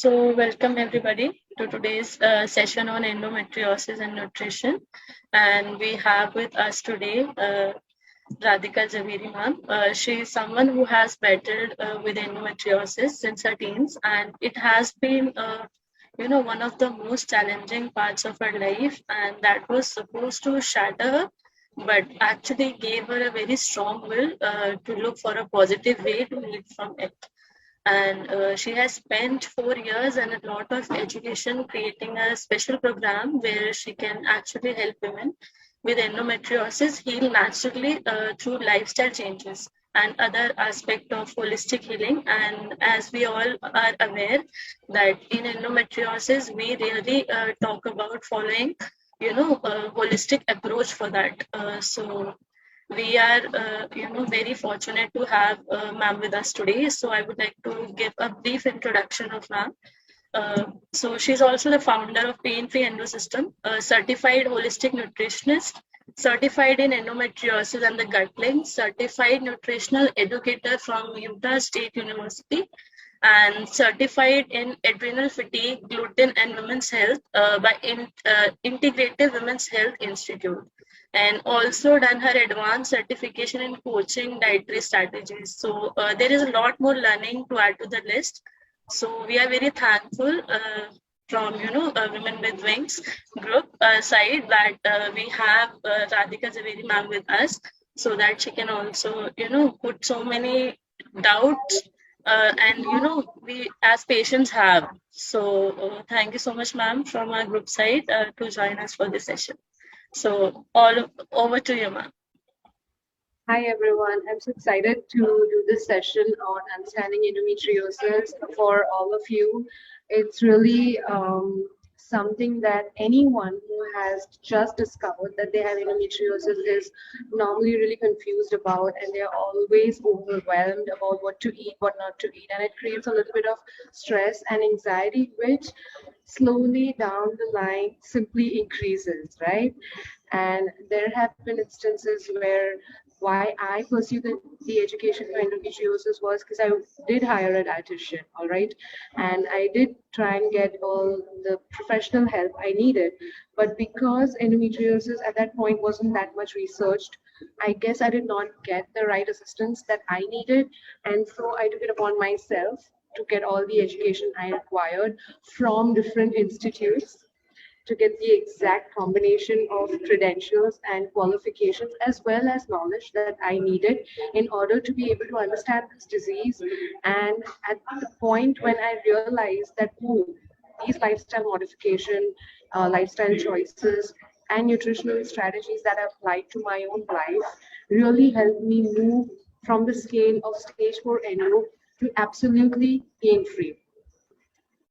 Welcome everybody to today's session on endometriosis and nutrition. And we have with us today Radhika Jhaveri ma'am. She is someone who has battled with endometriosis since her teens, and it has been, one of the most challenging parts of her life, and that was supposed to shatter her, but actually gave her a very strong will to look for a positive way to live from it. And she has spent 4 years and a lot of education creating a special program where she can actually help women with endometriosis heal naturally through lifestyle changes and other aspect of holistic healing. And as we all are aware that in endometriosis we really talk about following a holistic approach for that. We are very fortunate to have ma'am with us today. So I would like to give a brief introduction of ma'am. So she's also the founder of Pain Free Endo System, a certified holistic nutritionist, certified in endometriosis and the gut link, certified nutritional educator from Utah State University, and certified in adrenal fatigue, gluten, and women's health by Integrative Women's Health Institute, and also done her advanced certification in coaching dietary strategies. So there is a lot more learning to add to the list. So we are very thankful from Women with Wings group side that we have Radhika Jhaveri ma'am with us, so that she can also put so many doubts and we as patients have. So thank you so much ma'am from our group side to join us for this session. So all over to you ma'am. Hi everyone, I'm so excited to do this session on understanding endometriosis for all of you. It's really something that anyone who has just discovered that they have endometriosis is normally really confused about, and they're always overwhelmed about what to eat, what not to eat, and it creates a little bit of stress and anxiety, which slowly down the line simply increases, right? And there have been instances where why I pursued the education for endometriosis was because I did hire a dietitian, all right, and I did try and get all the professional help I needed. But because endometriosis at that point wasn't that much researched, I guess I did not get the right assistance that I needed, and so I took it upon myself to get all the education I required from different institutes to get the exact combination of credentials and qualifications as well as knowledge that I needed in order to be able to understand this disease. And at the point when I realized that these lifestyle modification, lifestyle choices, and nutritional strategies that I applied to my own life really helped me move from the scale of stage 4 endo to absolutely pain free.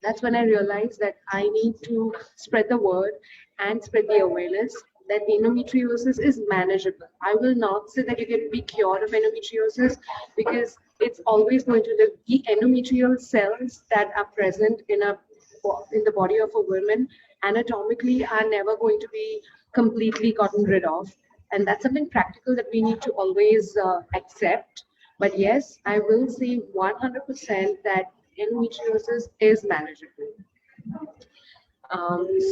That's when I realized that I need to spread the word and spread the awareness that endometriosis is manageable. I will not say that you can be cured of endometriosis because it's always going to live. The endometrial cells that are present in the body of a woman anatomically are never going to be completely gotten rid of. And that's something practical that we need to always accept. But yes, I will say 100% that endometriosis is manageable.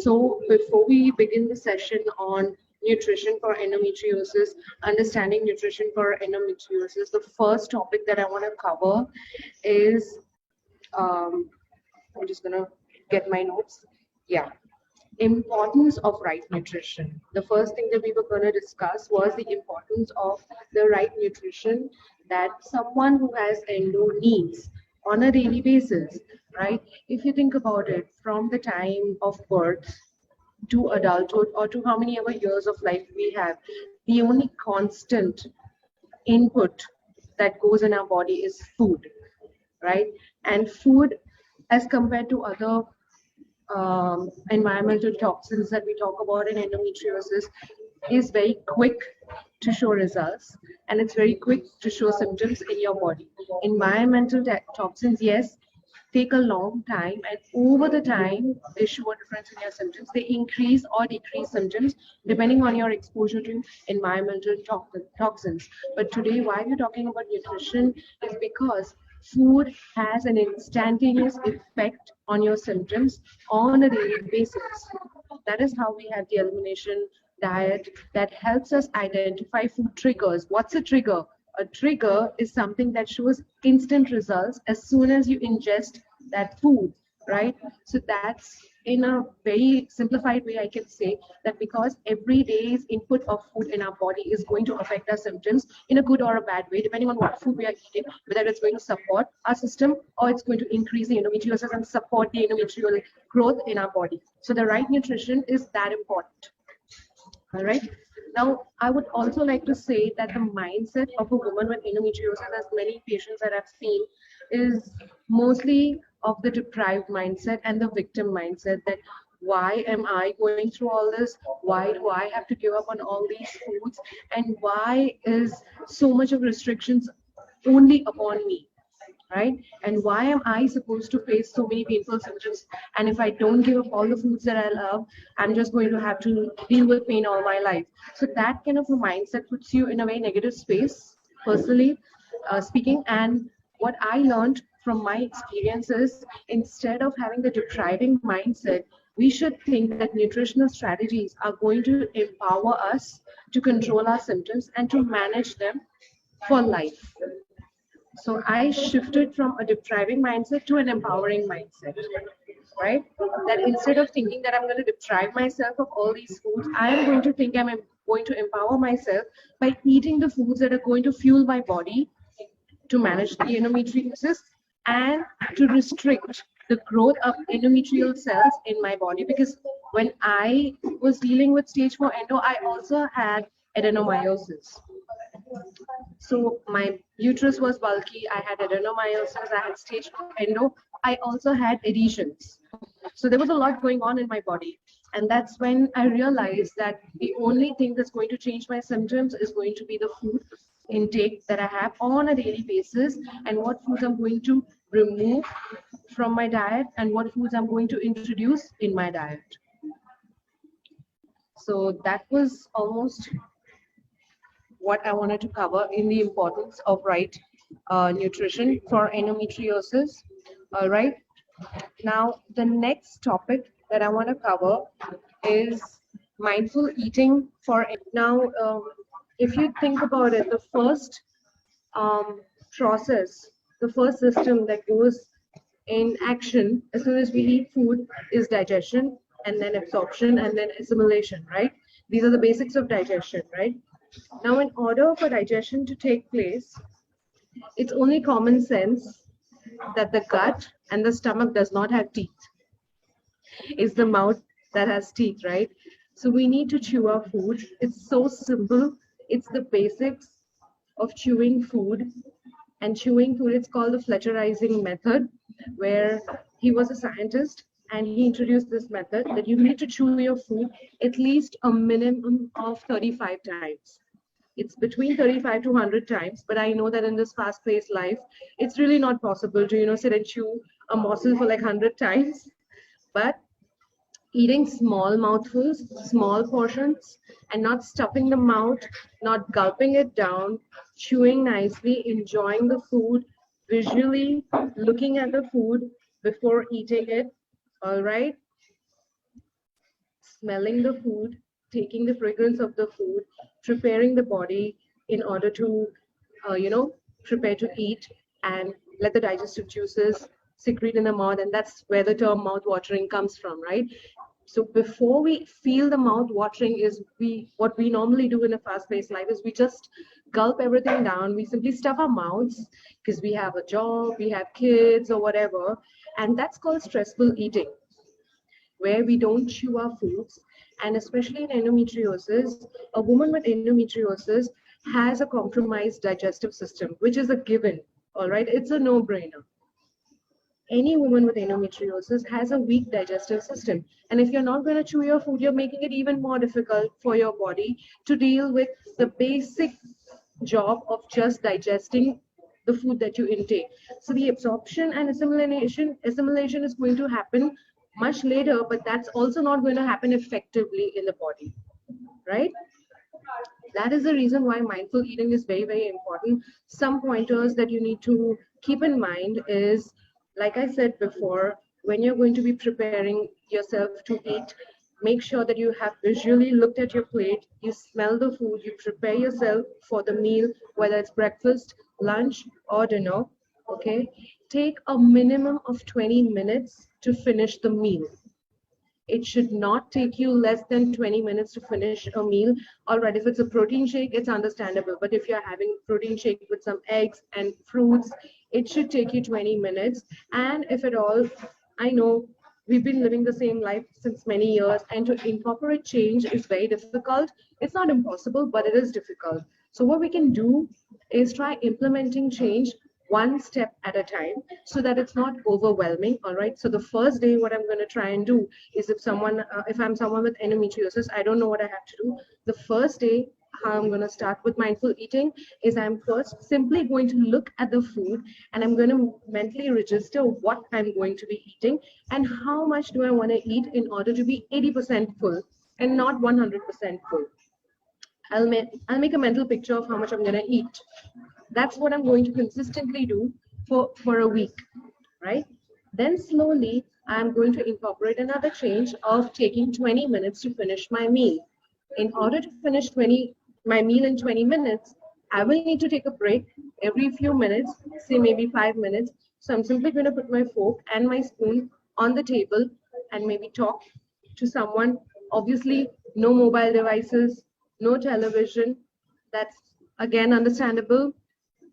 So before we begin the session on nutrition for endometriosis, understanding nutrition for endometriosis, the first topic that I want to cover is, I'm just going to get my notes. Yeah. Importance of right nutrition. The first thing that we were going to discuss was the importance of the right nutrition that someone who has endo needs on a daily basis, right? If you think about it, from the time of birth to adulthood or to how many ever years of life we have, the only constant input that goes in our body is food, right? And food, as compared to other environmental toxins that we talk about in endometriosis, is very quick to show results, and it's very quick to show symptoms in your body. Environmental toxins, yes, take a long time, and over the time they show a difference in your symptoms. They increase or decrease symptoms depending on your exposure to environmental toxins. But today why we're talking about nutrition is because food has an instantaneous effect on your symptoms on a daily basis. That is how we have the elimination diet that helps us identify food triggers. What's a trigger? A trigger is something that shows instant results as soon as you ingest that food, right? So that's in a very simplified way, I can say that because every day's input of food in our body is going to affect our symptoms in a good or a bad way, depending on what food we are eating, whether it's going to support our system or it's going to increase the endometriosis and support the endometrial growth in our body. So the right nutrition is that important. All right. Now, I would also like to say that the mindset of a woman with endometriosis, as many patients that I've seen, is mostly of the deprived mindset and the victim mindset that why am I going through all this? Why do I have to give up on all these foods? And why is so much of restrictions only upon me? Right? And why am I supposed to face so many painful symptoms? And if I don't give up all the foods that I love, I'm just going to have to deal with pain all my life. So that kind of a mindset puts you in a very negative space, personally speaking. And what I learned from my experiences, instead of having the depriving mindset, we should think that nutritional strategies are going to empower us to control our symptoms and to manage them for life. So I shifted from a depriving mindset to an empowering mindset, right? That instead of thinking that I'm going to deprive myself of all these foods, I am going to think I'm going to empower myself by eating the foods that are going to fuel my body to manage the endometriosis and to restrict the growth of endometrial cells in my body. Because when I was dealing with stage 4 endo, I also had adenomyosis. So my uterus was bulky, I had adenomyosis, I had stage 4 endo, I also had adhesions. So there was a lot going on in my body. And that's when I realized that the only thing that's going to change my symptoms is going to be the food intake that I have on a daily basis and what foods I'm going to remove from my diet and what foods I'm going to introduce in my diet. So that was almost what I wanted to cover in the importance of right nutrition for endometriosis. All right. Now, the next topic that I want to cover is mindful eating for now. If you think about it, the first process, the first system that goes in action as soon as we eat food is digestion and then absorption and then assimilation, right? These are the basics of digestion, right? Now, in order for digestion to take place, it's only common sense that the gut and the stomach does not have teeth. It's the mouth that has teeth, right? So we need to chew our food. It's so simple. It's the basics of chewing food. And chewing food, it's called the Fletcherizing method, where he was a scientist and he introduced this method that you need to chew your food at least a minimum of 35 times. It's between 35 to 100 times, but I know that in this fast-paced life, it's really not possible to, sit and chew a morsel for like 100 times. But eating small mouthfuls, small portions, and not stuffing the mouth, not gulping it down, chewing nicely, enjoying the food, visually looking at the food before eating it, all right? Smelling the food, taking the fragrance of the food, preparing the body in order to, prepare to eat and let the digestive juices secrete in the mouth. And that's where the term mouth watering comes from, right? So before we feel the mouth watering is what we normally do in a fast-paced life is we just gulp everything down. We simply stuff our mouths because we have a job, we have kids or whatever. And that's called stressful eating, where we don't chew our foods. And especially in endometriosis, a woman with endometriosis has a compromised digestive system, which is a given, all right? It's a no-brainer. Any woman with endometriosis has a weak digestive system. And if you're not going to chew your food, you're making it even more difficult for your body to deal with the basic job of just digesting the food that you intake. So the absorption and assimilation is going to happen much later, but that's also not going to happen effectively in the body, right? That is the reason why mindful eating is very, very important. Some pointers that you need to keep in mind is, like I said before, when you're going to be preparing yourself to eat, make sure that you have visually looked at your plate, you smell the food, you prepare yourself for the meal, whether it's breakfast, lunch, or dinner. Okay, take a minimum of 20 minutes to finish the meal. It should not take you less than 20 minutes to finish a meal. All right, if it's a protein shake, it's understandable. But if you're having protein shake with some eggs and fruits, it should take you 20 minutes. And if at all, I know we've been living the same life since many years, and to incorporate change is very difficult. It's not impossible, but it is difficult. So what we can do is try implementing change one step at a time so that it's not overwhelming. All right, so the first day what I'm going to try and do is, if I'm someone with endometriosis, I don't know what I have to do. The first day, how I'm going to start with mindful eating is, I'm first simply going to look at the food, and I'm going to mentally register what I'm going to be eating and how much do I want to eat in order to be 80% full and not 100% full. I'll make a mental picture of how much I'm going to eat. That's what I'm going to consistently do for a week, right? Then slowly, I'm going to incorporate another change of taking 20 minutes to finish my meal. In order to finish my meal in 20 minutes, I will need to take a break every few minutes, say maybe 5 minutes. So I'm simply going to put my fork and my spoon on the table and maybe talk to someone. Obviously, no mobile devices, no television. That's again understandable.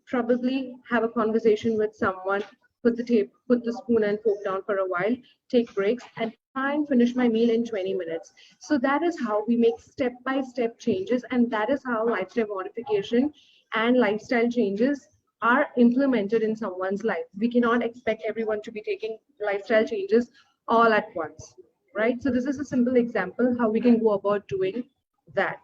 Probably have a conversation with someone, put the spoon and fork down for a while, take breaks, and try and finish my meal in 20 minutes. So that is how we make step by step changes, and that is how lifestyle modification and lifestyle changes are implemented in someone's life. We cannot expect everyone to be taking lifestyle changes all at once, right? So this is a simple example how we can go about doing that.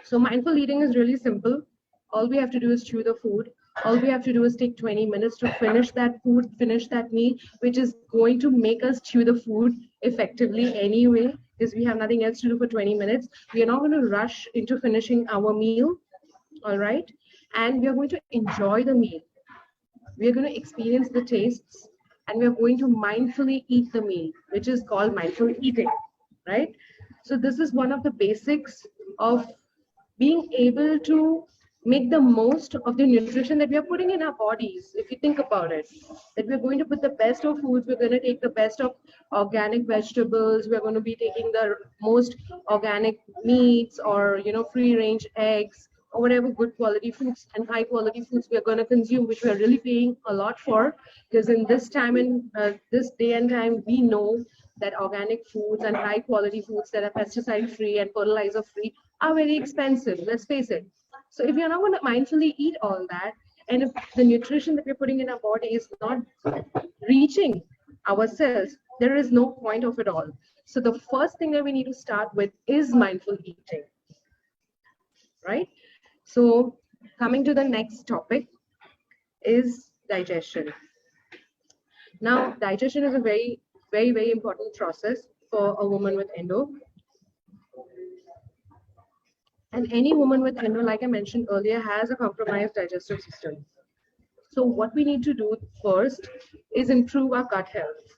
So mindful eating is really simple. All we have to do is chew the food. All we have to do is take 20 minutes to finish that food, finish that meal, which is going to make us chew the food effectively anyway, because we have nothing else to do for 20 minutes. We are not going to rush into finishing our meal, all right? And we are going to enjoy the meal. We are going to experience the tastes, and we are going to mindfully eat the meal, which is called mindful eating, right? So this is one of the basics of being able to make the most of the nutrition that we are putting in our bodies. If you think about it, that we're going to put the best of foods, we're going to take the best of organic vegetables, we're going to be taking the most organic meats, or free range eggs, or whatever good quality foods and high quality foods we are going to consume, which we are really paying a lot for, because in this time, in this day and time, we know that organic foods and high quality foods that are pesticide free and fertilizer free are very expensive, let's face it. So if you're not going to mindfully eat all that, and if the nutrition that we're putting in our body is not reaching our cells, there is no point of it all. So the first thing that we need to start with is mindful eating, right? So coming to the next topic is digestion. Now, digestion is a very, very, very important process for a woman with endo. And any woman with endo, like I mentioned earlier, has a compromised digestive system. So what we need to do first is improve our gut health,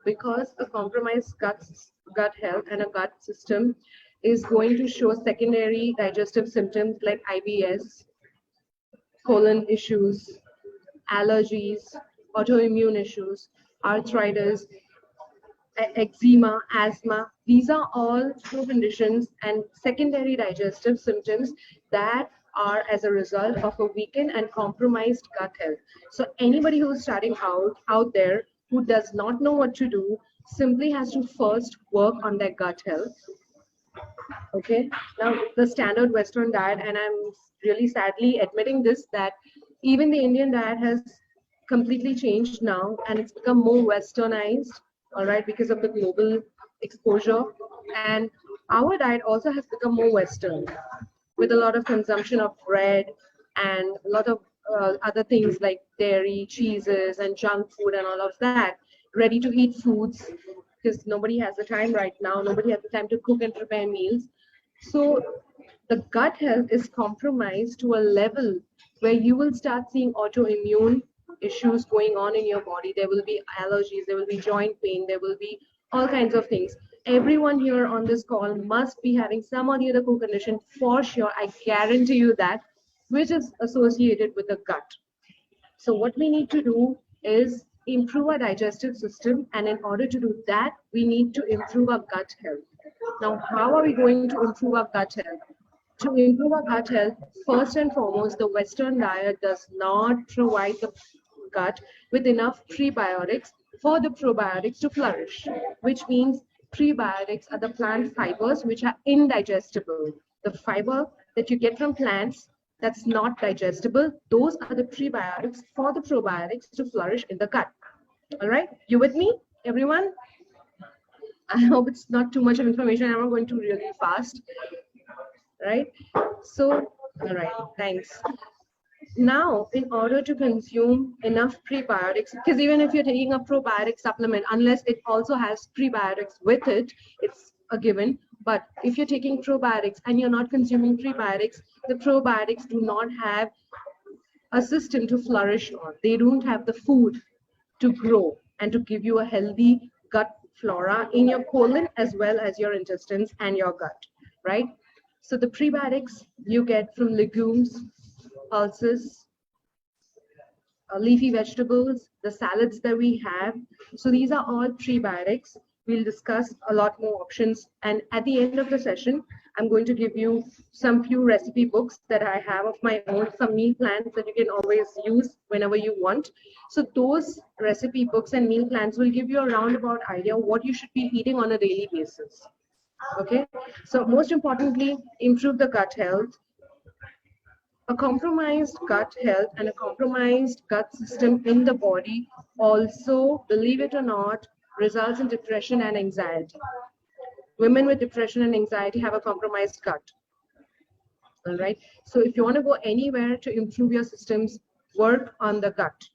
because a compromised gut health and a gut system is going to show secondary digestive symptoms like IBS, colon issues, allergies, autoimmune issues, arthritis, eczema, asthma. These are all true conditions and secondary digestive symptoms that are as a result of a weakened and compromised gut health. So anybody who's starting out there who does not know what to do simply has to first work on their gut health. Okay, now the standard Western diet, and I'm really sadly admitting this, that even the Indian diet has completely changed now, and it's become more westernized, all right, because of the global exposure. And our diet also has become more Western, with a lot of consumption of bread and a lot of other things like dairy, cheeses, and junk food, and all of that. Ready to eat foods, because nobody has the time right now. Nobody has the time to cook and prepare meals. So the gut health is compromised to a level where you will start seeing autoimmune issues going on in your body. There will be allergies, there will be joint pain, there will be all kinds of things. Everyone here on this call must be having some or the other co-condition for sure. I guarantee you that, which is associated with the gut. So what we need to do is improve our digestive system, and in order to do that, we need to improve our gut health. Now, how are we going to improve our gut health? To improve our gut health, first and foremost, the Western diet does not provide the gut with enough prebiotics for the probiotics to flourish, which means prebiotics are the plant fibers which are indigestible. The fiber that you get from plants that's not digestible, those are the prebiotics for the probiotics to flourish in the gut. All right, you with me, everyone? I hope it's not too much of information. I'm going to really fast, right? So, all right, thanks. Now, in order to consume enough prebiotics, because even if you're taking a probiotic supplement, unless it also has prebiotics with it, it's a given. But if you're taking probiotics and you're not consuming prebiotics, the probiotics do not have a system to flourish on. They don't have the food to grow and to give you a healthy gut flora in your colon as well as your intestines and your gut, right? So the prebiotics you get from legumes, pulses, leafy vegetables, the salads that we have. So these are all prebiotics. We'll discuss a lot more options. And at the end of the session, I'm going to give you some few recipe books that I have of my own, some meal plans that you can always use whenever you want. So those recipe books and meal plans will give you a roundabout idea what you should be eating on a daily basis. Okay, so most importantly, improve the gut health. A compromised gut health and a compromised gut system in the body also, believe it or not, results in depression and anxiety. Women with depression and anxiety have a compromised gut. All right. So if you want to go anywhere to improve your systems, work on the gut.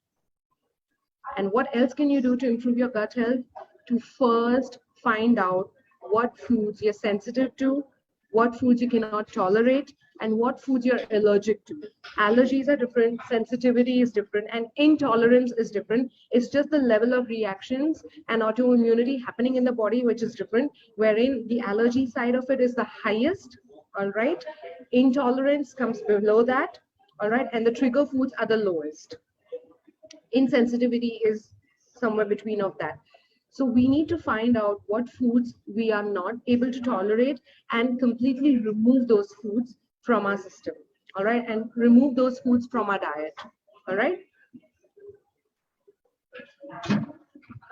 And what else can you do to improve your gut health? To first find out what foods you're sensitive to, what foods you cannot tolerate, and what foods you're allergic to. Allergies are different, sensitivity is different, and intolerance is different. It's just the level of reactions and autoimmunity happening in the body, which is different, wherein the allergy side of it is the highest, all right? Intolerance comes below that, all right? And the trigger foods are the lowest. Insensitivity is somewhere between of that. So we need to find out what foods we are not able to tolerate and completely remove those foods from our system. All right, and remove those foods from our diet. All right.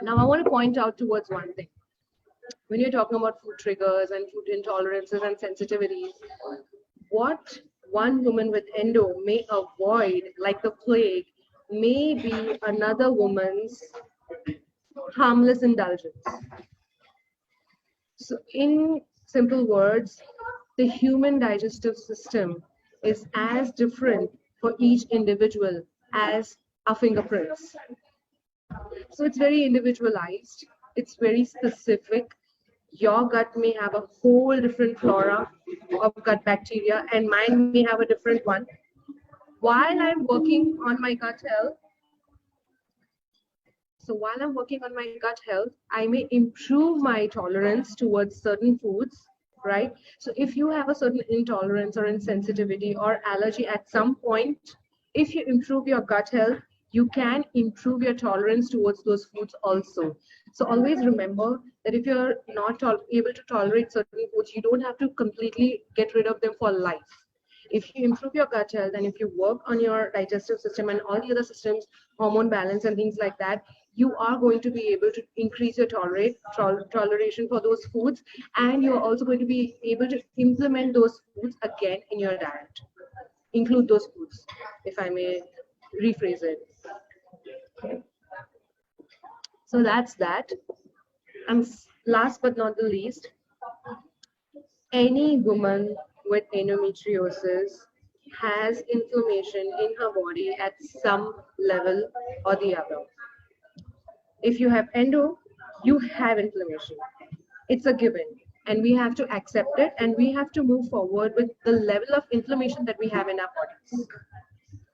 Now I want to point out towards one thing. When you're talking about food triggers and food intolerances and sensitivities, what one woman with endo may avoid like the plague may be another woman's harmless indulgence. So in simple words, the human digestive system is as different for each individual as our fingerprints. So it's very individualized, it's very specific. Your gut may have a whole different flora of gut bacteria, and mine may have a different one. While I'm working on my gut health, so while I'm working on my gut health, I may improve my tolerance towards certain foods, right? So if you have a certain intolerance or insensitivity or allergy at some point, if you improve your gut health, you can improve your tolerance towards those foods also. So always remember that if you're not able to tolerate certain foods, you don't have to completely get rid of them for life. If you improve your gut health and if you work on your digestive system and all the other systems, hormone balance and things like that, you are going to be able to increase your toleration for those foods, and you're also going to be able to implement those foods again in your diet. Include those foods, if I may rephrase it. So that's that. And last but not the least, any woman with endometriosis has inflammation in her body at some level or the other. If you have endo, you have inflammation. It's a given. and we have to accept it, and we have to move forward with the level of inflammation that we have in our bodies,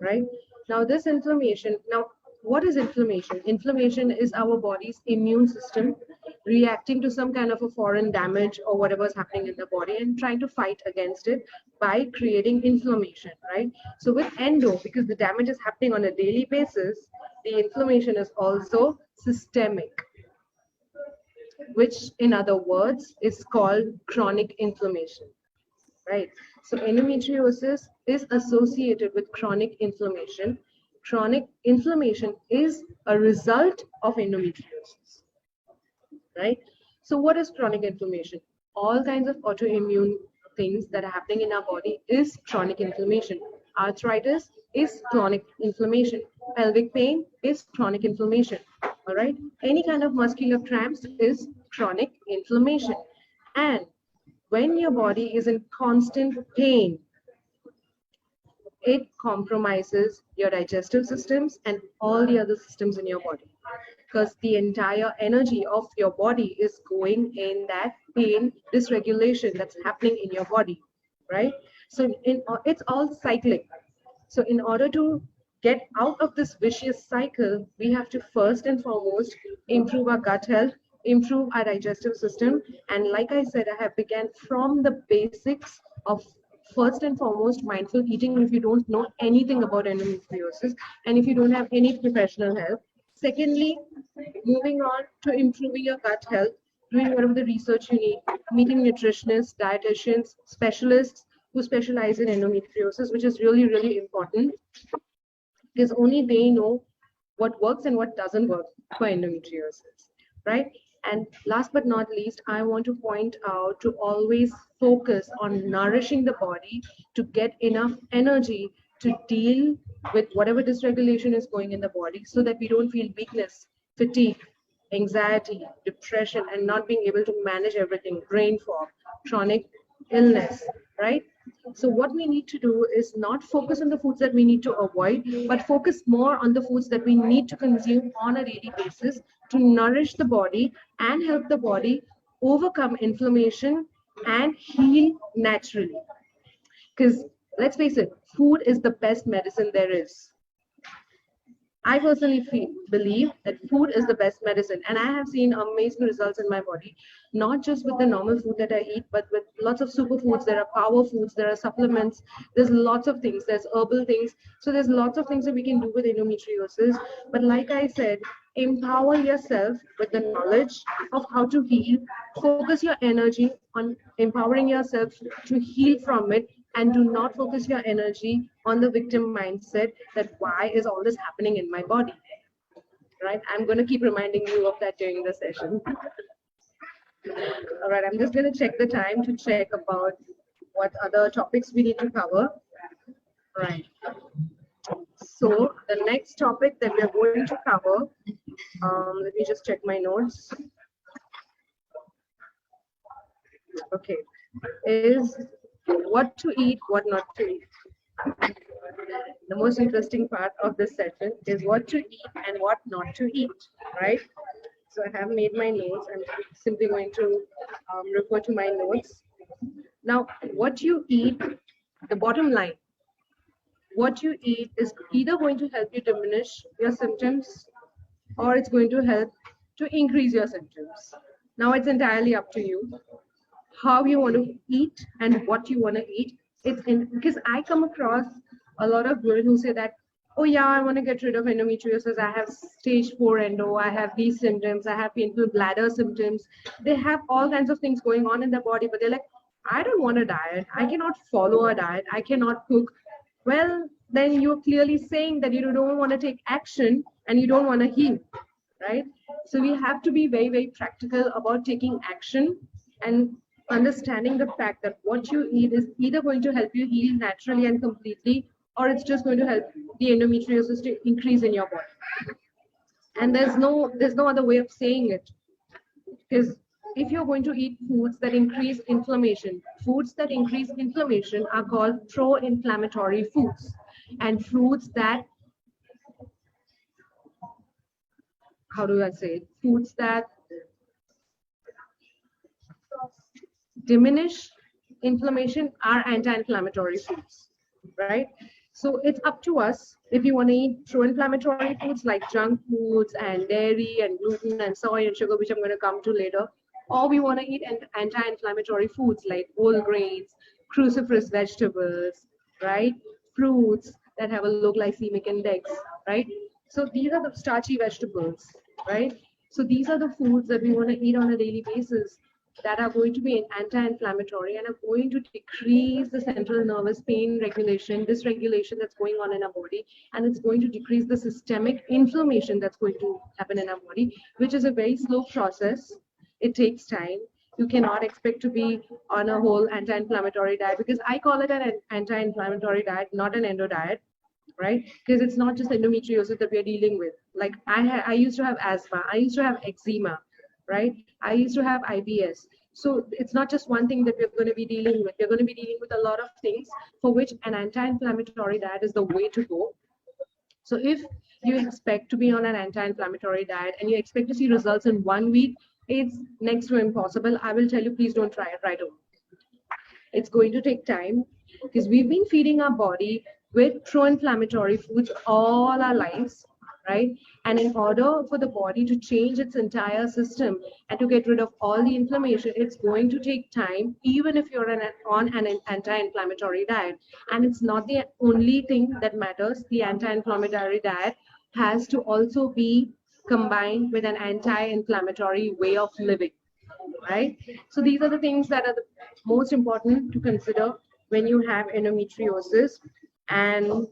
right? Now, this inflammation, now, what is inflammation? Inflammation is our body's immune system reacting to some kind of a foreign damage or whatever is happening in the body and trying to fight against it by creating inflammation, right? So, with endo, because the damage is happening on a daily basis, the inflammation is also systemic, which, in other words, is called chronic inflammation, right? So endometriosis is associated with chronic inflammation. Chronic inflammation is a result of endometriosis, right? So what is chronic inflammation? All kinds of autoimmune things that are happening in our body is chronic inflammation. Arthritis is chronic inflammation. Pelvic pain is chronic inflammation. All right. Any kind of muscular cramps is chronic inflammation. And when your body is in constant pain, it compromises your digestive systems and all the other systems in your body, because the entire energy of your body is going in that pain dysregulation that's happening in your body, right? So it's all cyclic. So in order to get out of this vicious cycle, we have to first and foremost improve our gut health, improve our digestive system. And like I said, I have began from the basics of first and foremost mindful eating if you don't know anything about endometriosis and if you don't have any professional help. Secondly, moving on to improving your gut health, doing whatever the research you need, meeting nutritionists, dietitians, specialists who specialize in endometriosis, which is really, really important because only they know what works and what doesn't work for endometriosis, right? And last but not least, I want to point out to always focus on nourishing the body to get enough energy to deal with whatever dysregulation is going in the body so that we don't feel weakness, fatigue, anxiety, depression, and not being able to manage everything, brain fog, chronic illness, right? So what we need to do is not focus on the foods that we need to avoid, but focus more on the foods that we need to consume on a daily basis to nourish the body and help the body overcome inflammation and heal naturally. Because let's face it, food is the best medicine there is. I personally believe that food is the best medicine, and I have seen amazing results in my body, not just with the normal food that I eat, but with lots of superfoods. There are power foods, there are supplements, there's lots of things, there's herbal things. So there's lots of things that we can do with endometriosis. But like I said, empower yourself with the knowledge of how to heal. Focus your energy on empowering yourself to heal from it, and do not focus your energy on the victim mindset that why is all this happening in my body, right? I'm going to keep reminding you of that during the session. All right, I'm just going to check the time to check about what other topics we need to cover. Right. So the next topic that we're going to cover, let me just check my notes. Okay, is what to eat, what not to eat. The most interesting part of this session is what to eat and what not to eat, right? So I have made my notes. I'm simply going to refer to my notes. Now, what you eat, the bottom line, what you eat is either going to help you diminish your symptoms or it's going to help to increase your symptoms. Now, it's entirely up to you how you want to eat and what you want to eat. Because I come across a lot of women who say that, oh yeah, I want to get rid of endometriosis. I have stage 4 endo. I have these symptoms. I have painful bladder symptoms. They have all kinds of things going on in their body, but they're like, I don't want a diet. I cannot follow a diet. I cannot cook. Well, then you're clearly saying that you don't want to take action and you don't want to heal, right? So we have to be very, very practical about taking action and understanding the fact that what you eat is either going to help you heal naturally and completely, or it's just going to help the endometriosis to increase in your body. And there's no other way of saying it, because if you're going to eat foods that increase inflammation, foods that increase inflammation are called pro-inflammatory foods, and foods that, how do I say it, foods that diminish inflammation are anti-inflammatory foods, right? So it's up to us if you want to eat pro-inflammatory foods like junk foods and dairy and gluten and soy and sugar, which I'm going to come to later, or we want to eat anti-inflammatory foods like whole grains, cruciferous vegetables, right? Fruits that have a low glycemic index, right? So these are the starchy vegetables, right? So these are the foods that we want to eat on a daily basis that are going to be anti-inflammatory and are going to decrease the central nervous pain regulation, dysregulation that's going on in our body, and it's going to decrease the systemic inflammation that's going to happen in our body, which is a very slow process. It takes time. You cannot expect to be on a whole anti-inflammatory diet, because I call it an anti-inflammatory diet, not an endo diet, right? Because it's not just endometriosis that we're dealing with. Like I used to have asthma, I used to have eczema, right? I used to have IBS. So it's not just one thing that we're going to be dealing with. We're going to be dealing with a lot of things for which an anti-inflammatory diet is the way to go. So if you expect to be on an anti-inflammatory diet and you expect to see results in 1 week, it's next to impossible. I will tell you, please don't try it right away. It's going to take time because we've been feeding our body with pro-inflammatory foods all our lives, right? And in order for the body to change its entire system and to get rid of all the inflammation, it's going to take time, even if you're on an anti-inflammatory diet. And it's not the only thing that matters. The anti-inflammatory diet has to also be combined with an anti-inflammatory way of living, right? So these are the things that are the most important to consider when you have endometriosis. And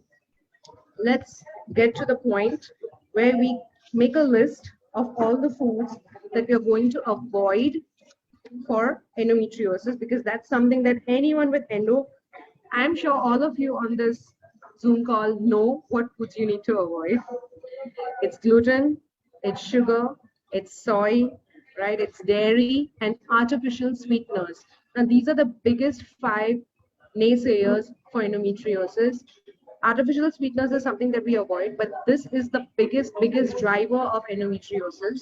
let's get to the point where we make a list of all the foods that we are going to avoid for endometriosis, because that's something that anyone with endo, I'm sure all of you on this Zoom call know what foods you need to avoid. It's gluten, it's sugar, it's soy, right? It's dairy and artificial sweeteners. Now, these are the biggest five naysayers for endometriosis. Artificial sweeteners is something that we avoid, but this is the biggest driver of endometriosis.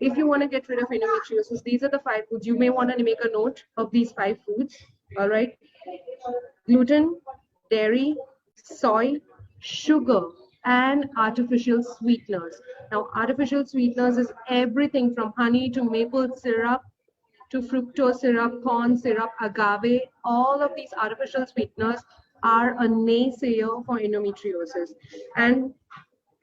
If you want to get rid of endometriosis, these are the five foods. You may want to make a note of these five foods. All right. Gluten, dairy, soy, sugar, and artificial sweeteners. Now, artificial sweeteners is everything from honey to maple syrup to fructose syrup, corn syrup, agave. All of these artificial sweeteners are a naysayer for endometriosis. And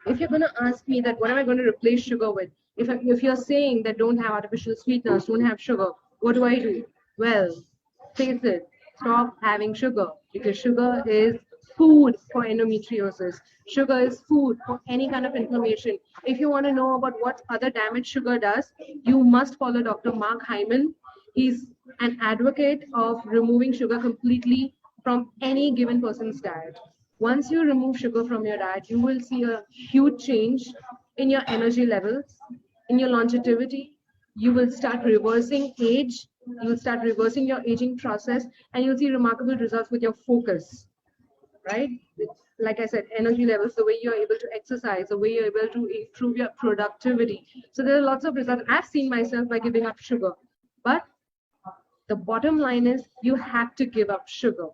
if you're going to ask me that, what am I going to replace sugar with? If you're saying that don't have artificial sweeteners, don't have sugar, what do I do? Well, face it, stop having sugar, because sugar is food for endometriosis. Sugar is food for any kind of inflammation. If you want to know about what other damage sugar does, you must follow Dr. Mark Hyman. He's an advocate of removing sugar completely from any given person's diet. Once you remove sugar from your diet, you will see a huge change in your energy levels, in your longevity. You will start reversing age. You will start reversing your aging process, and you'll see remarkable results with your focus, right? Like I said, energy levels, the way you're able to exercise, the way you're able to improve your productivity. So there are lots of results. I've seen myself by giving up sugar. But the bottom line is you have to give up sugar.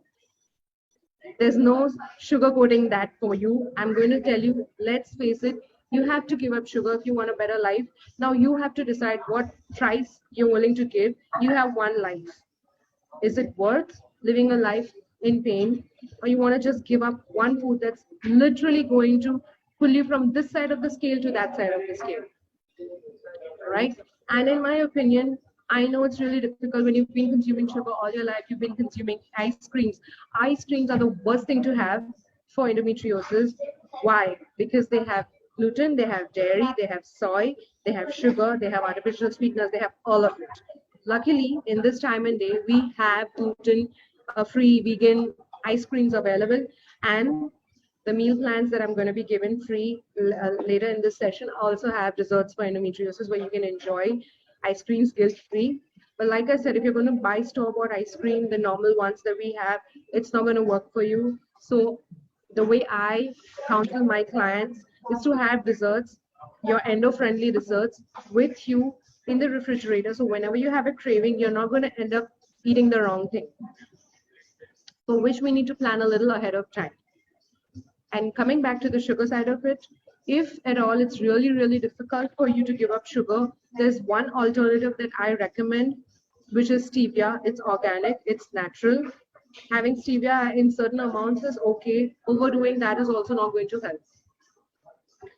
There's no sugarcoating that for you. I'm going to tell you, let's face it, you have to give up sugar if you want a better life. Now you have to decide what price you're willing to give. You have one life. Is it worth living a life in pain, or you want to just give up one food that's literally going to pull you from this side of the scale to that side of the scale, right? And in my opinion, I know it's really difficult when you've been consuming sugar all your life, you've been consuming ice creams. Ice creams are the worst thing to have for endometriosis. Why? Because they have gluten, they have dairy, they have soy, they have sugar, they have artificial sweeteners, they have all of it. Luckily, in this time and day, we have gluten free vegan ice creams available, and the meal plans that I'm going to be given free later in this session also have desserts for endometriosis where you can enjoy ice creams guilt free. But like I said, if you're going to buy store-bought ice cream, the normal ones that we have, it's not going to work for you. So the way I counsel my clients is to have desserts, your endo-friendly desserts, with you in the refrigerator. So whenever you have a craving, you're not going to end up eating the wrong thing, for which we need to plan a little ahead of time. And coming back to the sugar side of it, if at all it's really, really difficult for you to give up sugar, there's one alternative that I recommend, which is stevia. It's organic, it's natural. Having stevia in certain amounts is okay. Overdoing that is also not going to help.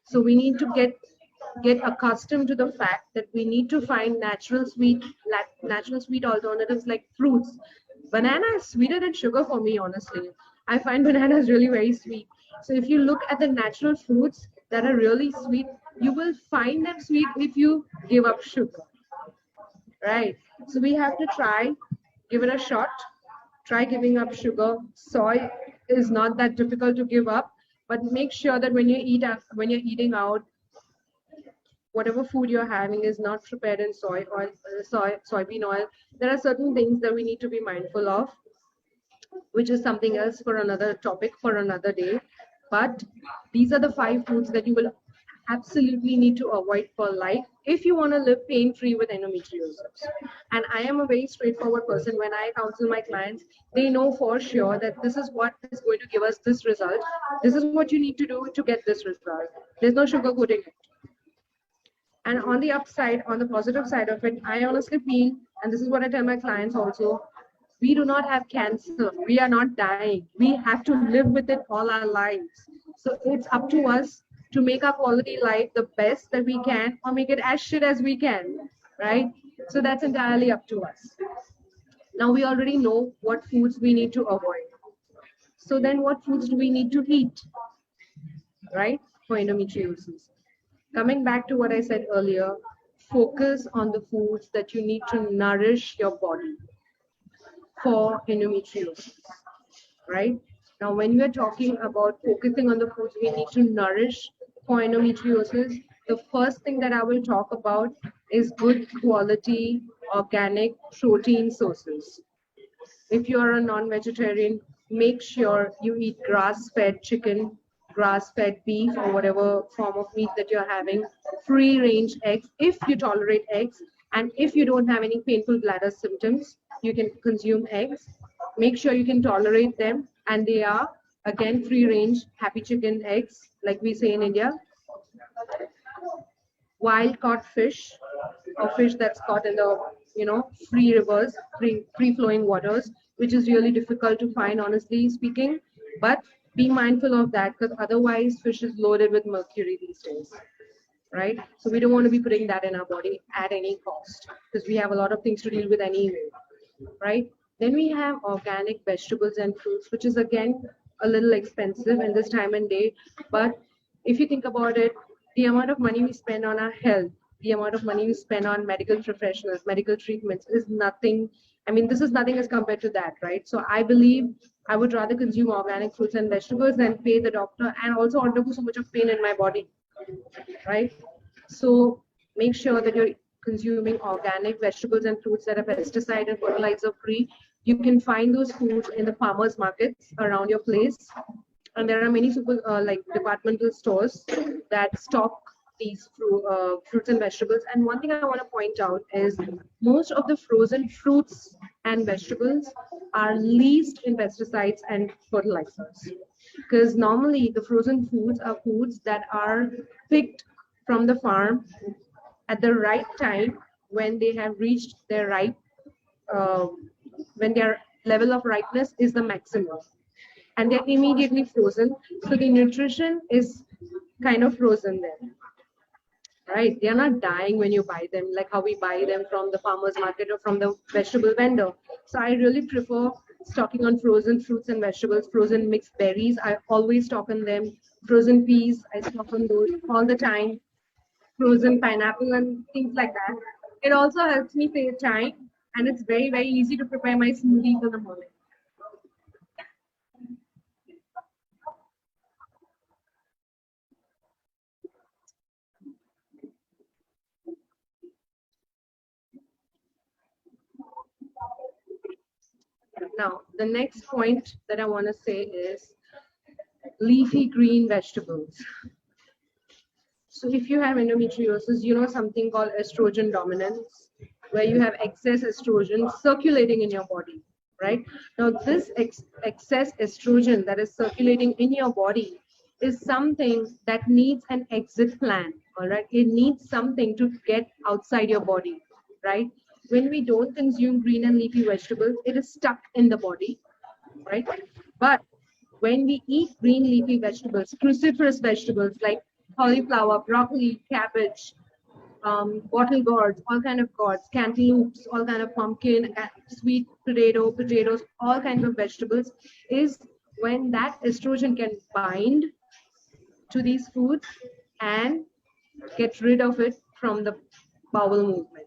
So we need to get accustomed to the fact that we need to find natural sweet alternatives like fruits. Banana is sweeter than sugar for me, honestly. I find banana is really very sweet. So if you look at the natural fruits that are really sweet, you will find them sweet if you give up sugar, right? So we have to try, give it a shot, try giving up sugar. Soy is not that difficult to give up, but make sure that when you're eating out, whatever food you're having is not prepared in soybean oil. There are certain things that we need to be mindful of, which is something else for another topic for another day. But these are the 5 foods that you will absolutely need to avoid for life if you want to live pain free with endometriosis. And I am a very straightforward person. When I counsel my clients, they know for sure that this is what is going to give us this result. This is what you need to do to get this result. There's no sugarcoating it. And on the upside, on the positive side of it, I honestly feel, and this is what I tell my clients also, we do not have cancer. We are not dying. We have to live with it all our lives. So it's up to us to make our quality life the best that we can or make it as shit as we can, right? So that's entirely up to us. Now we already know what foods we need to avoid. So then what foods do we need to eat, right, for endometriosis? Coming back to what I said earlier, focus on the foods that you need to nourish your body for endometriosis, right? Now, when we are talking about focusing on the foods we need to nourish for endometriosis, the first thing that I will talk about is good quality organic protein sources. If you're a non-vegetarian, make sure you eat grass-fed chicken, grass-fed beef, or whatever form of meat that you're having, free-range eggs, if you tolerate eggs, and if you don't have any painful bladder symptoms, you can consume eggs. Make sure you can tolerate them, and they are, again, free-range, happy chicken eggs, like we say in India. Wild caught fish, or fish that's caught in the free rivers, free flowing waters, which is really difficult to find, honestly speaking. But be mindful of that, because otherwise fish is loaded with mercury these days, right? So we don't want to be putting that in our body at any cost, because we have a lot of things to deal with anyway, right? Then we have organic vegetables and fruits, which is again a little expensive in this time and day. But if you think about it, the amount of money we spend on our health, the amount of money we spend on medical professionals, medical treatments is nothing. I mean, this is nothing as compared to that, right? So I believe I would rather consume organic fruits and vegetables than pay the doctor and also undergo so much of pain in my body, right? So make sure that you're consuming organic vegetables and fruits that are pesticide and fertilizer free. You can find those foods in the farmers markets around your place, and there are many super like departmental stores that stock these fruits and vegetables. And one thing I want to point out is most of the frozen fruits and vegetables are least in pesticides and fertilizers, because normally the frozen foods are foods that are picked from the farm at the right time when they have reached their ripe, uh, when their level of ripeness is the maximum, and they're immediately frozen. So the nutrition is kind of frozen then, right? They're not dying when you buy them, like how we buy them from the farmer's market or from the vegetable vendor. So I really prefer stocking on frozen fruits and vegetables, frozen mixed berries. I always stock on them. Frozen peas, I stock on those all the time. Frozen pineapple and things like that. It also helps me save time, and it's very, very easy to prepare my smoothies in the morning. Now, the next point that I want to say is leafy green vegetables. So if you have endometriosis, you know something called estrogen dominance. where you have excess estrogen circulating in your body, right? Now, this excess estrogen that is circulating in your body is something that needs an exit plan, all right? It needs something to get outside your body, right? When we don't consume green and leafy vegetables, it is stuck in the body, right? But when we eat green leafy vegetables, cruciferous vegetables like cauliflower, broccoli, cabbage, bottle gourds, all kind of gourds, cantaloupes, all kind of pumpkin, sweet potatoes, all kinds of vegetables, is when that estrogen can bind to these foods and get rid of it from the bowel movement.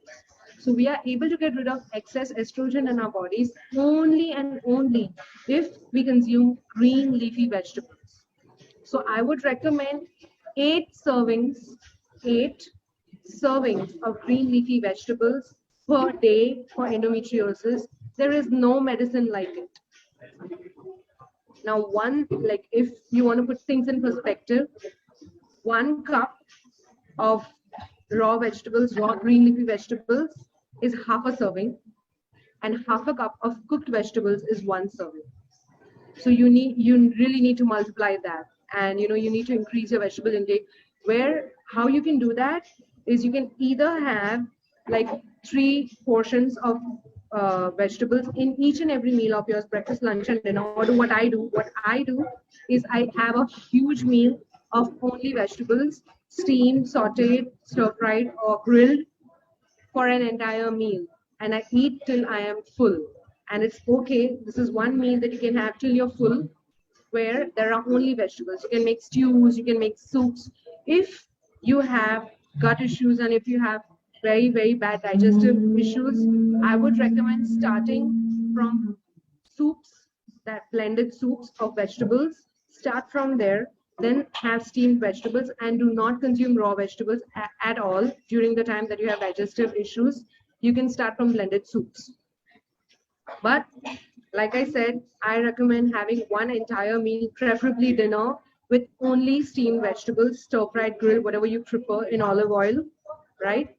So we are able to get rid of excess estrogen in our bodies only and only if we consume green leafy vegetables. So I would recommend 8 servings, 8 servings of green leafy vegetables per day for endometriosis. There is no medicine like it. Now, like if you want to put things in perspective, 1 cup of raw vegetables, raw green leafy vegetables is half a serving, and half a cup of cooked vegetables is 1 serving. So you really need to multiply that, and you need to increase your vegetable intake. Where how you can do that is you can either have like 3 portions of vegetables in each and every meal of yours, breakfast, lunch, and dinner. Or what I do is I have a huge meal of only vegetables, steamed, sauteed, stir fried, or grilled for an entire meal, and I eat till I am full. And it's okay. This is one meal that you can have till you're full, where there are only vegetables. You can make stews, you can make soups. If you have gut issues and if you have very, very bad digestive issues, I would recommend starting from soups, that blended soups of vegetables. Start from there, then have steamed vegetables, and do not consume raw vegetables at all during the time that you have digestive issues. You can start from blended soups. But like I said, I recommend having one entire meal, preferably dinner, with only steamed vegetables, stir fried, grilled, whatever you prefer, in olive oil, right?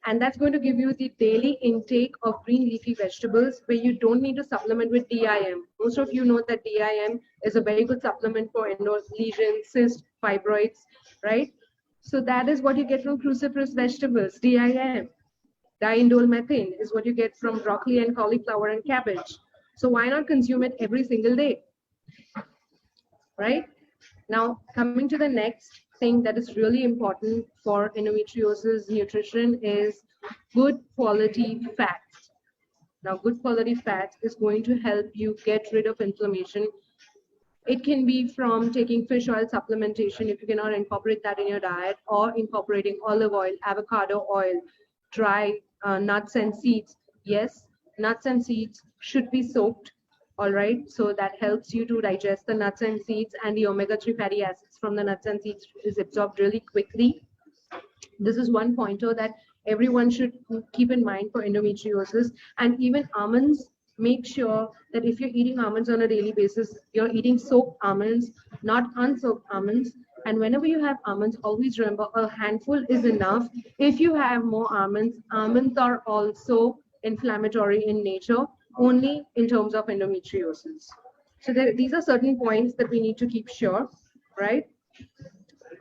And that's going to give you the daily intake of green leafy vegetables, where you don't need to supplement with DIM. Most of you know that DIM is a very good supplement for lesions, cysts, fibroids, right? So that is what you get from cruciferous vegetables. DIM, diindolylmethane, is what you get from broccoli and cauliflower and cabbage. So why not consume it every single day, right? Now, coming to the next thing that is really important for endometriosis nutrition is good quality fats. Now, good quality fats is going to help you get rid of inflammation. It can be from taking fish oil supplementation if you cannot incorporate that in your diet, or incorporating olive oil, avocado oil, dry nuts and seeds. Yes, nuts and seeds should be soaked, all right? So that helps you to digest the nuts and seeds, and the omega-3 fatty acids from the nuts and seeds is absorbed really quickly. This is one pointer that everyone should keep in mind for endometriosis. And even almonds, make sure that if you're eating almonds on a daily basis, you're eating soaked almonds, not unsoaked almonds. And whenever you have almonds, always remember a handful is enough. If you have more almonds are also inflammatory in nature, only in terms of endometriosis. So these are certain points that we need to keep sure, right?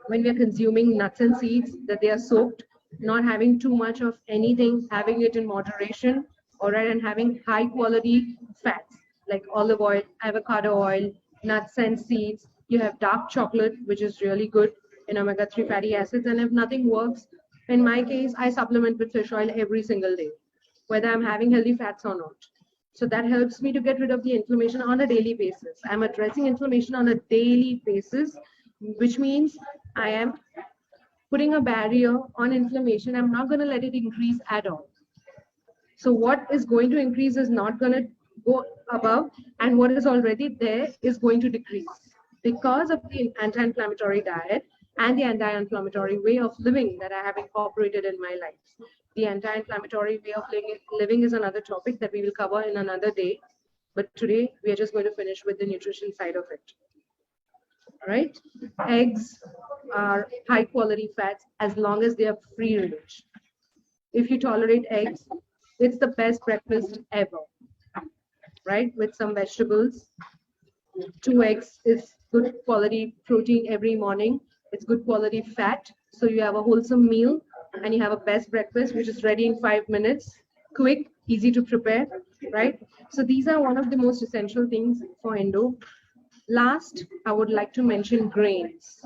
When we are consuming nuts and seeds, that they are soaked, not having too much of anything, having it in moderation, all right, and having high quality fats like olive oil, avocado oil, nuts and seeds. You have dark chocolate, which is really good in omega-3 fatty acids. And if nothing works, in my case, I supplement with fish oil every single day, whether I'm having healthy fats or not. So that helps me to get rid of the inflammation on a daily basis. I'm addressing inflammation on a daily basis, which means I am putting a barrier on inflammation. I'm not going to let it increase at all. So what is going to increase is not going to go above, and what is already there is going to decrease because of the anti-inflammatory diet and the anti-inflammatory way of living that I have incorporated in my life. The anti-inflammatory way of living is another topic that we will cover in another day. But today we are just going to finish with the nutrition side of it. Right? Eggs are high quality fats as long as they are free range. If you tolerate eggs, it's the best breakfast ever, right? With some vegetables. 2 eggs is good quality protein every morning. It's good quality fat. So you have a wholesome meal and you have a best breakfast, which is ready in 5 minutes. Quick, easy to prepare, right? So these are one of the most essential things for endo. Last, I would like to mention grains.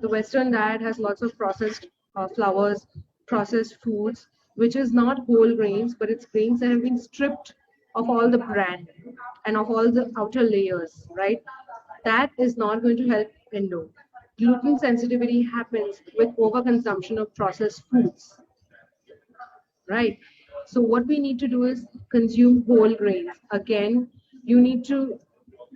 The Western diet has lots of processed flours, processed foods, which is not whole grains, but it's grains that have been stripped of all the bran and of all the outer layers, right? That is not going to help endo. Gluten sensitivity happens with overconsumption of processed foods, right? So what we need to do is consume whole grains. Again, you need to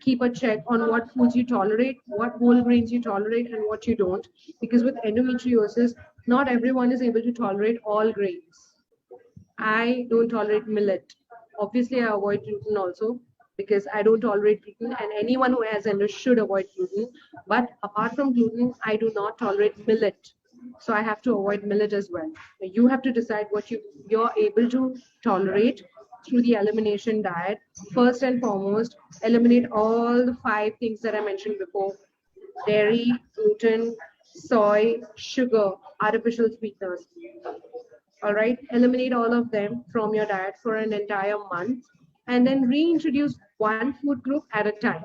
keep a check on what foods you tolerate, what whole grains you tolerate, and what you don't. Because with endometriosis, not everyone is able to tolerate all grains. I don't tolerate millet. Obviously, I avoid gluten also because I don't tolerate gluten, and anyone who has endo should avoid gluten. But apart from gluten, I do not tolerate millet. So I have to avoid millet as well. You have to decide what you're able to tolerate through the elimination diet. First and foremost, eliminate all the 5 things that I mentioned before: dairy, gluten, soy, sugar, artificial sweeteners. All right, eliminate all of them from your diet for an entire month and then reintroduce one food group at a time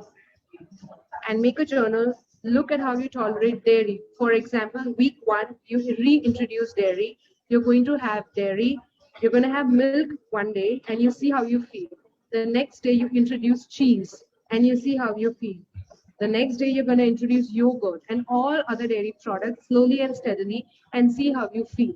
and make a journal. Look at how you tolerate dairy. For example, week 1 you reintroduce dairy. You're going to have dairy, you're going to have milk one day and you see how you feel. The next day you introduce cheese and you see how you feel. The next day you're going to introduce yogurt and all other dairy products slowly and steadily and see how you feel,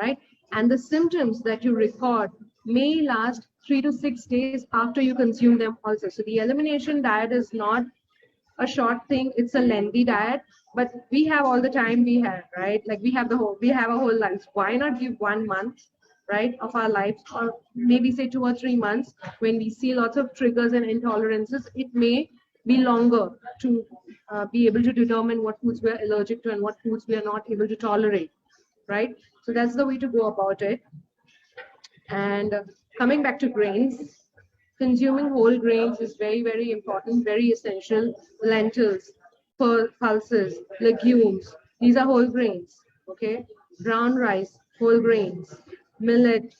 right? And the symptoms that you record may last 3 to 6 days after you consume them also. So the elimination diet is not a short thing, it's a lengthy diet, but we have all the time we have, right? Like we have a whole life. Why not give 1 month, right, of our lives, or maybe say 2 or 3 months when we see lots of triggers and intolerances? It may be longer to be able to determine what foods we're allergic to and what foods we are not able to tolerate, right? So that's the way to go about it. And coming back to grains, consuming whole grains is very, very important, very essential. Lentils, pulses, legumes, these are whole grains. Okay, brown rice, whole grains, millet.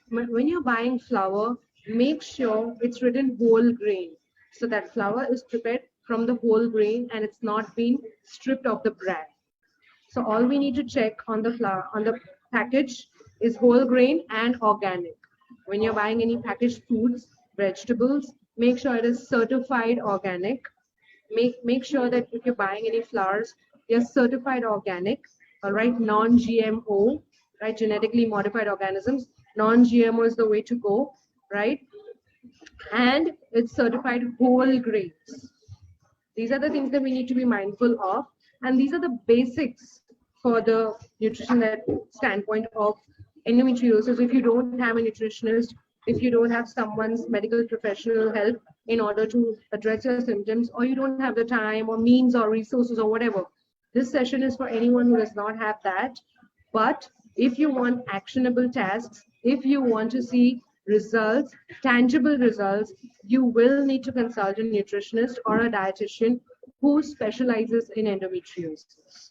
When you're buying flour, make sure it's written whole grain. So that flour is prepared from the whole grain and it's not been stripped of the bran. So all we need to check on the flour on the package is whole grain and organic. When you're buying any packaged foods, vegetables, make sure it is certified organic. Make sure that if you're buying any flours, they're certified organic, all right, non-GMO, right, genetically modified organisms. Non-GMO is the way to go, right? And it's certified whole grains. These are the things that we need to be mindful of. And these are the basics for the nutrition standpoint of endometriosis. If you don't have a nutritionist, if you don't have someone's medical professional help in order to address your symptoms, or you don't have the time or means or resources or whatever, this session is for anyone who does not have that. But if you want actionable tasks, if you want to see results, tangible results, you will need to consult a nutritionist or a dietitian who specializes in endometriosis.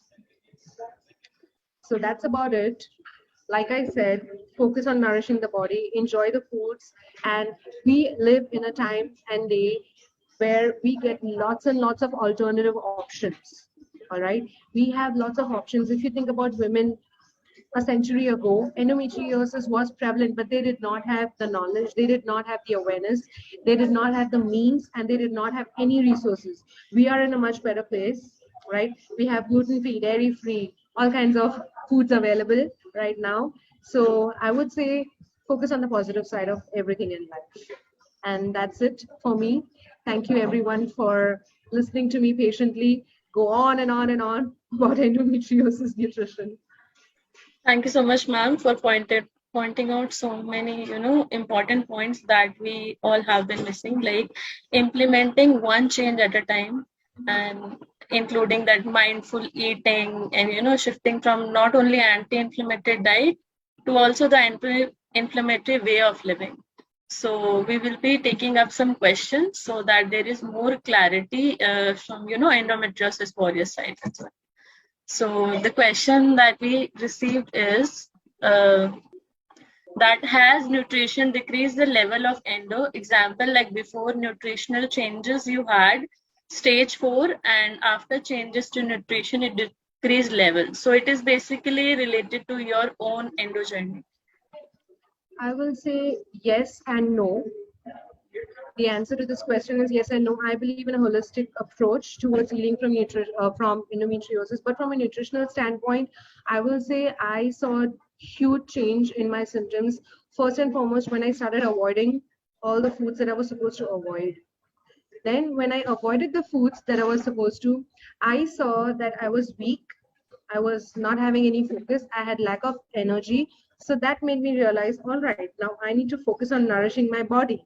So that's about it. Like I said, focus on nourishing the body, enjoy the foods, and we live in a time and day where we get lots and lots of alternative options. All right, we have lots of options. If you think about women a century ago, endometriosis was prevalent, but they did not have the knowledge, they did not have the awareness, they did not have the means, and they did not have any resources. We are in a much better place, right? We have gluten-free, dairy-free, all kinds of foods available right now. So I would say focus on the positive side of everything in life. And that's it for me. Thank you everyone for listening to me patiently go on and on and on about endometriosis nutrition. Thank you so much, ma'am, for pointing out so many, important points that we all have been missing, like implementing one change at a time and including that mindful eating and shifting from not only anti-inflammatory diet to also the anti-inflammatory way of living. So we will be taking up some questions so that there is more clarity from endometriosis warrior side as well. So the question that we received is, that has nutrition decreased the level of endo? Example, like before nutritional changes you had stage 4, and after changes to nutrition it decreased level. So it is basically related to your own endo journey. I will say yes and no. The answer to this question is yes and no. I believe in a holistic approach towards healing from endometriosis, but from a nutritional standpoint, I will say I saw a huge change in my symptoms. First and foremost, when I started avoiding all the foods that I was supposed to avoid. Then, when I avoided the foods that I was supposed to, I saw that I was weak. I was not having any focus. I had lack of energy. So that made me realize, all right, now I need to focus on nourishing my body,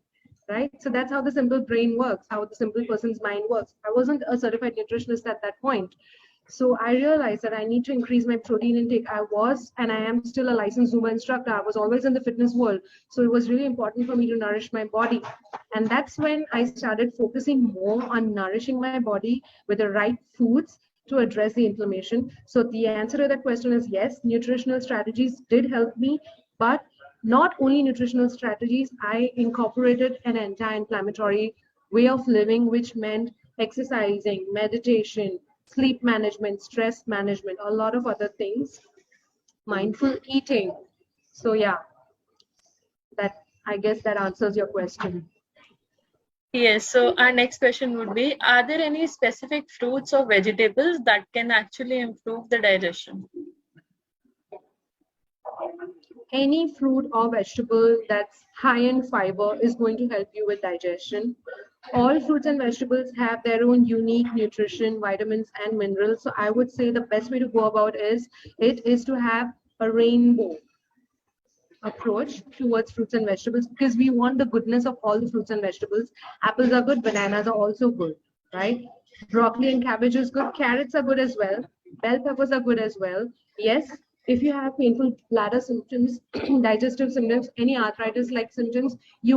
right? So that's how the simple brain works, how the simple person's mind works. I wasn't a certified nutritionist at that point. So I realized that I need to increase my protein intake. I was, and I am still a licensed Zumba instructor. I was always in the fitness world. So it was really important for me to nourish my body. And that's when I started focusing more on nourishing my body with the right foods to address the inflammation. So the answer to that question is yes, nutritional strategies did help me, but not only nutritional strategies, I incorporated an anti-inflammatory way of living, which meant exercising, meditation, sleep management, stress management, a lot of other things, mindful eating. So yeah, that I guess that answers your question. Yes, so our next question would be, are there any specific fruits or vegetables that can actually improve the digestion? Any fruit or vegetable that's high in fiber is going to help you with digestion. All fruits and vegetables have their own unique nutrition, vitamins, and minerals. So I would say the best way to go about is to have a rainbow approach towards fruits and vegetables, because we want the goodness of all the fruits and vegetables. Apples are good, bananas are also good, right? Broccoli and cabbage is good, carrots are good as well, bell peppers are good as well. Yes, if you have painful bladder symptoms, digestive symptoms, any arthritis like symptoms, you